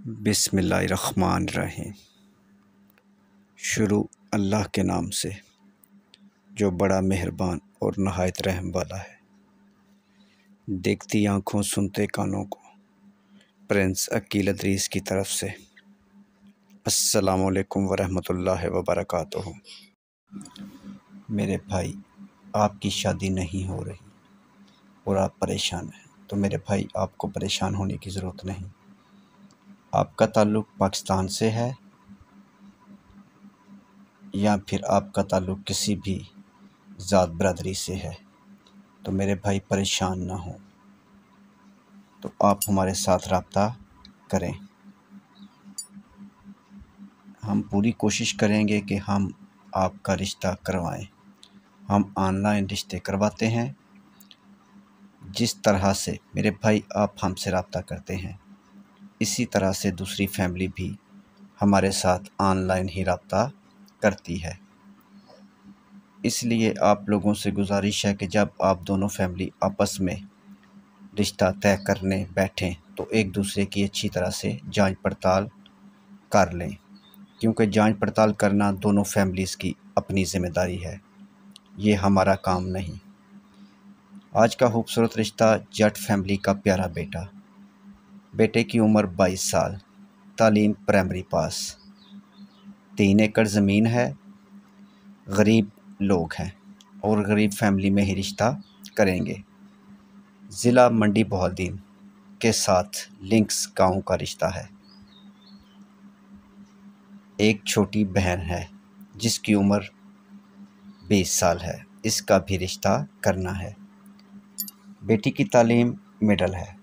बिस्मिल्लाहिर्रहमानिर्रहीम। शुरू अल्लाह के नाम से जो बड़ा मेहरबान और नहायत रहम वाला है। देखती आँखों सुनते कानों को प्रिंस अकील अदरीस की तरफ से अस्सलामु अलैकुम वरहमतुल्लाहि वबरकातुहू। मेरे भाई, आपकी शादी नहीं हो रही और आप परेशान हैं, तो मेरे भाई आपको परेशान होने की ज़रूरत नहीं। आपका ताल्लुक़ पाकिस्तान से है या फिर आपका ताल्लुक़ किसी भी ज़ात बरादरी से है, तो मेरे भाई परेशान ना हो, तो आप हमारे साथ रब्ता करें। हम पूरी कोशिश करेंगे कि हम आपका रिश्ता करवाएं। हम ऑनलाइन रिश्ते करवाते हैं। जिस तरह से मेरे भाई आप हमसे रब्ता करते हैं, इसी तरह से दूसरी फैमिली भी हमारे साथ ऑनलाइन ही रब्ता करती है। इसलिए आप लोगों से गुजारिश है कि जब आप दोनों फैमिली आपस में रिश्ता तय करने बैठें तो एक दूसरे की अच्छी तरह से जांच पड़ताल कर लें, क्योंकि जांच पड़ताल करना दोनों फैमिलीज़ की अपनी ज़िम्मेदारी है, ये हमारा काम नहीं। आज का खूबसूरत रिश्ता जट फैमिली का प्यारा बेटा, बेटे की उम्र 22 साल, तालीम प्राइमरी पास, 3 एकड़ ज़मीन है, गरीब लोग हैं और गरीब फैमिली में ही रिश्ता करेंगे। ज़िला मंडी बहाउद्दीन के साथ लिंक्स गांव का रिश्ता है। एक छोटी बहन है जिसकी उम्र 20 साल है, इसका भी रिश्ता करना है। बेटी की तालीम मिडल है।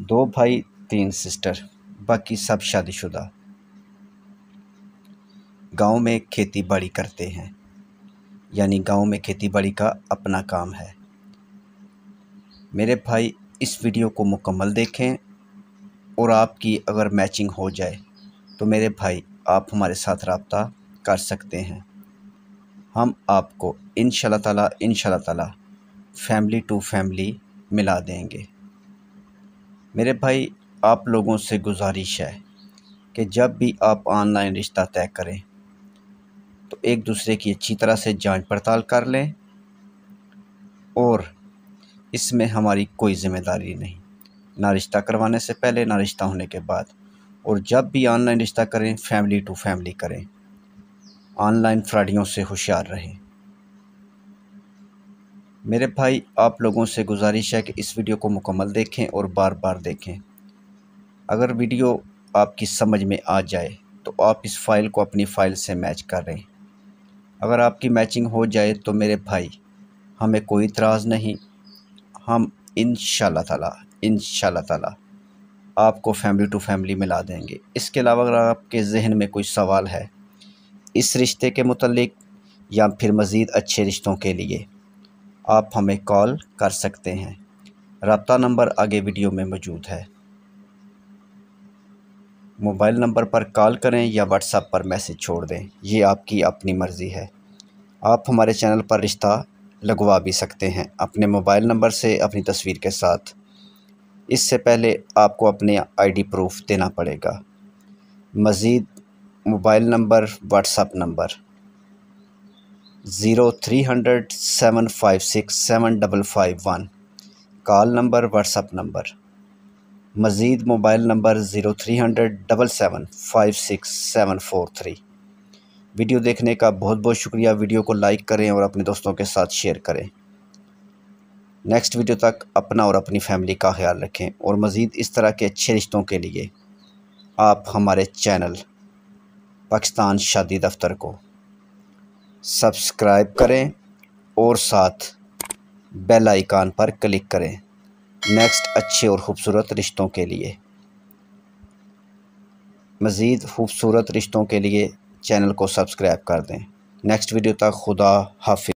2 भाई 3 सिस्टर, बाकी सब शादीशुदा। गांव में खेती बाड़ी करते हैं, यानी गांव में खेती बाड़ी का अपना काम है। मेरे भाई इस वीडियो को मुकम्मल देखें और आपकी अगर मैचिंग हो जाए तो मेरे भाई आप हमारे साथ रब्ता कर सकते हैं। हम आपको इंशाल्लाह ताला फैमिली टू फैमिली मिला देंगे। मेरे भाई आप लोगों से गुजारिश है कि जब भी आप ऑनलाइन रिश्ता तय करें तो एक दूसरे की अच्छी तरह से जांच पड़ताल कर लें और इसमें हमारी कोई ज़िम्मेदारी नहीं, ना रिश्ता करवाने से पहले ना रिश्ता होने के बाद। और जब भी ऑनलाइन रिश्ता करें फैमिली टू फैमिली करें। ऑनलाइन फ्रॉडियों से होशियार रहें। मेरे भाई आप लोगों से गुजारिश है कि इस वीडियो को मुकम्मल देखें और बार बार देखें। अगर वीडियो आपकी समझ में आ जाए तो आप इस फ़ाइल को अपनी फ़ाइल से मैच करें। अगर आपकी मैचिंग हो जाए तो मेरे भाई हमें कोई इतराज़ नहीं, हम इंशाल्लाह ताला आपको फैमिली टू फैमिली मिला देंगे। इसके अलावा अगर आपके ज़हन में कोई सवाल है इस रिश्ते के मुतल्लिक या फिर मज़ीद अच्छे रिश्तों के लिए, आप हमें कॉल कर सकते हैं। रब्ता नंबर आगे वीडियो में मौजूद है। मोबाइल नंबर पर कॉल करें या व्हाट्सएप पर मैसेज छोड़ दें, ये आपकी अपनी मर्ज़ी है। आप हमारे चैनल पर रिश्ता लगवा भी सकते हैं अपने मोबाइल नंबर से अपनी तस्वीर के साथ। इससे पहले आपको अपने आईडी प्रूफ देना पड़ेगा। मज़ीद mobile number WhatsApp number 0300 756 7551, call number WhatsApp number. मज़ीद मोबाइल नंबर 0300 77 56 743। वीडियो देखने का बहुत बहुत शुक्रिया। वीडियो को लाइक करें और अपने दोस्तों के साथ शेयर करें। नेक्स्ट वीडियो तक अपना और अपनी फैमिली का ख्याल रखें और मज़ीद इस तरह के अच्छे रिश्तों के लिए आप हमारे चैनल पाकिस्तान शादी दफ्तर को सब्सक्राइब करें और साथ बेल आइकन पर क्लिक करें नेक्स्ट अच्छे और ख़ूबसूरत रिश्तों के लिए। मज़ीद ख़ूबसूरत रिश्तों के लिए चैनल को सब्सक्राइब कर दें। नेक्स्ट वीडियो तक खुदा हाफ़िज़।